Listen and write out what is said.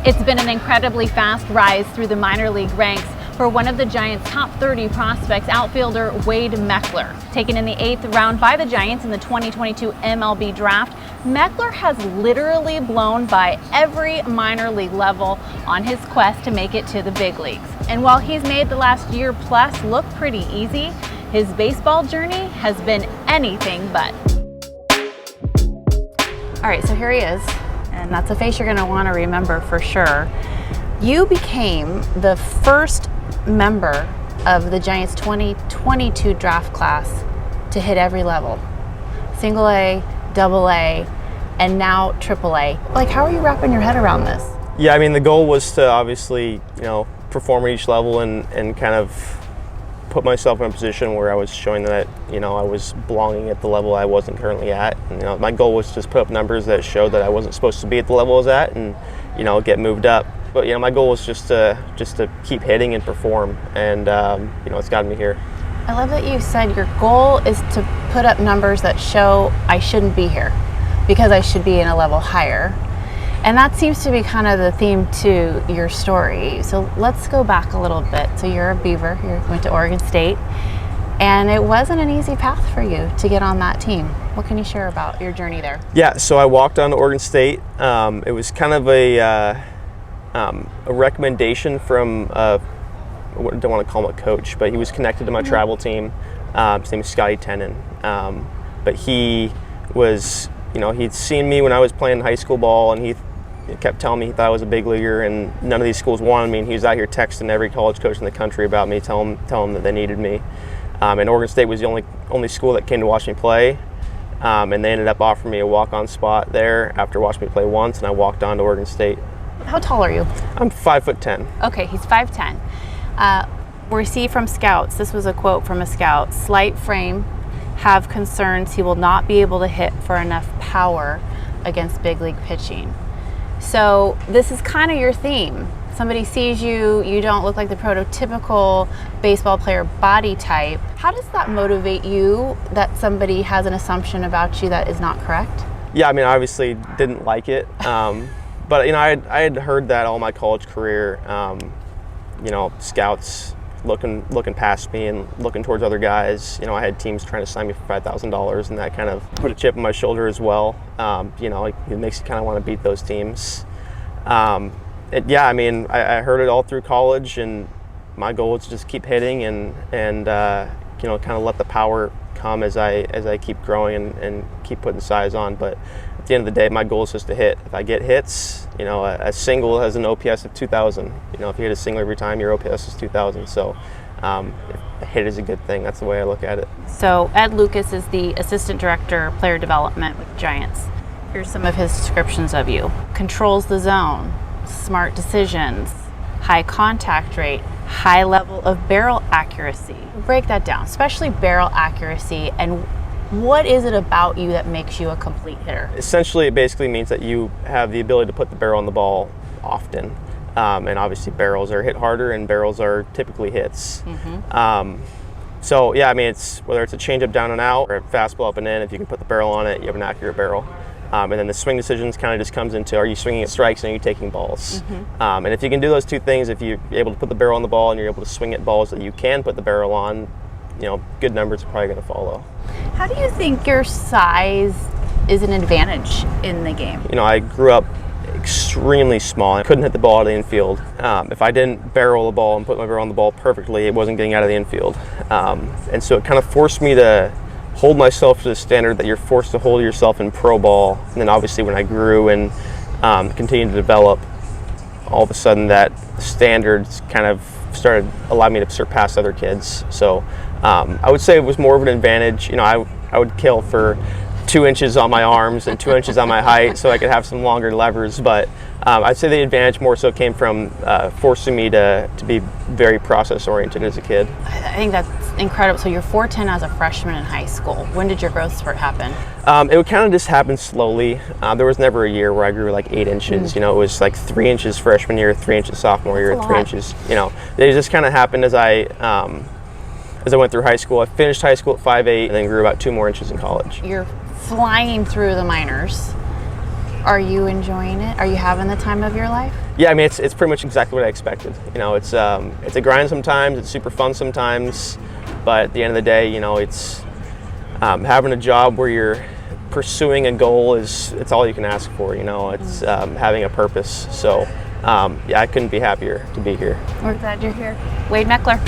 It's been an incredibly fast rise through the minor league ranks for one of the Giants' top 30 prospects, outfielder Wade Meckler. Taken in the 8th round by the Giants in the 2022 MLB draft, Meckler has literally blown by every minor league level on his quest to make it to the big leagues. And while he's made the last year plus look pretty easy, his baseball journey has been anything but. All right, so here he is, and that's a face you're gonna wanna remember for sure. You became the first member of the Giants 2022 draft class to hit every level. Single A, double A, and now AAA. Like, how are you wrapping your head around this? Yeah, I mean, the goal was to obviously, perform at each level and kind of put myself in a position where I was showing that, I was belonging at the level I wasn't currently at. And, my goal was to just put up numbers that showed that I wasn't supposed to be at the level I was at and, get moved up. But my goal was just to keep hitting and perform, and it's gotten me here. I love that you said your goal is to put up numbers that show I shouldn't be here because I should be in a level higher. And that seems to be kind of the theme to your story. So let's go back a little bit. So you're a Beaver, you went to Oregon State, and it wasn't an easy path for you to get on that team. What can you share about your journey there? Yeah, so I walked on to Oregon State. It was kind of a recommendation from, I don't want to call him a coach, but he was connected to my travel team. His name is Scotty Tenen. But he was, he'd seen me when I was playing high school ball, and he kept telling me he thought I was a big leaguer, and none of these schools wanted me, and he was out here texting every college coach in the country about me, telling them that they needed me. And Oregon State was the only school that came to watch me play. And they ended up offering me a walk-on spot there after watching me play once, and I walked on to Oregon State. How tall are you? I'm 5'10". Okay, he's 5'10". We see from scouts, this was a quote from a scout, slight frame, have concerns he will not be able to hit for enough power against big league pitching. So this is kind of your theme. Somebody sees you, you don't look like the prototypical baseball player body type. How does that motivate you that somebody has an assumption about you that is not correct? Yeah, I mean, I obviously didn't like it. But I had heard that all my college career, scouts looking past me and looking towards other guys. I had teams trying to sign me for $5,000, and that kind of put a chip on my shoulder as well. It makes you kind of want to beat those teams. I heard it all through college, and my goal was to just keep hitting and kind of let the power come as I keep growing and keep putting size on. But at the end of the day, my goal is just to hit. If I get hits, a single has an OPS of 2,000. If you hit a single every time, your OPS is 2,000. So a hit is a good thing. That's the way I look at it. So Ed Lucas is the Assistant Director of Player Development with the Giants. Here's some of his descriptions of you. Controls the zone, smart decisions, high contact rate, high level of barrel accuracy. Break that down, especially barrel accuracy, and what is it about you that makes you a complete hitter? Essentially, it basically means that you have the ability to put the barrel on the ball often. And obviously barrels are hit harder and barrels are typically hits. Mm-hmm. It's whether it's a changeup down and out or a fastball up and in, if you can put the barrel on it, you have an accurate barrel. And then the swing decisions kind of just comes into, are you swinging at strikes and are you taking balls? Mm-hmm. And if you can do those two things, if you're able to put the barrel on the ball and you're able to swing at balls that you can put the barrel on, good numbers are probably going to follow. How do you think your size is an advantage in the game? I grew up extremely small. I couldn't hit the ball out of the infield. If I didn't barrel the ball and put my barrel on the ball perfectly, it wasn't getting out of the infield. And so it kind of forced me to hold myself to the standard that you're forced to hold yourself in pro ball. And then obviously when I grew and continued to develop, all of a sudden that standards kind of started allowing me to surpass other kids. So I would say it was more of an advantage. I would kill for 2 inches on my arms and 2 inches on my height so I could have some longer levers. But I'd say the advantage more so came from forcing me to be very process oriented as a kid. I think that's incredible. So you're 4'10" as a freshman in high school. When did your growth spurt happen? It would kind of just happen slowly. There was never a year where I grew like 8 inches. It was like 3 inches freshman year, 3 inches sophomore year, 3 inches. They just kind of happened as I went through high school. I finished high school at 5'8" and then grew about 2 more inches in college. You're flying through the minors. Are you enjoying it? Are you having the time of your life? Yeah, I mean, it's pretty much exactly what I expected. You know, it's a grind sometimes, it's super fun sometimes, but at the end of the day, you know, it's having a job where you're pursuing a goal it's all you can ask for. You know, it's having a purpose. So yeah, I couldn't be happier to be here. We're glad you're here. Wade Meckler.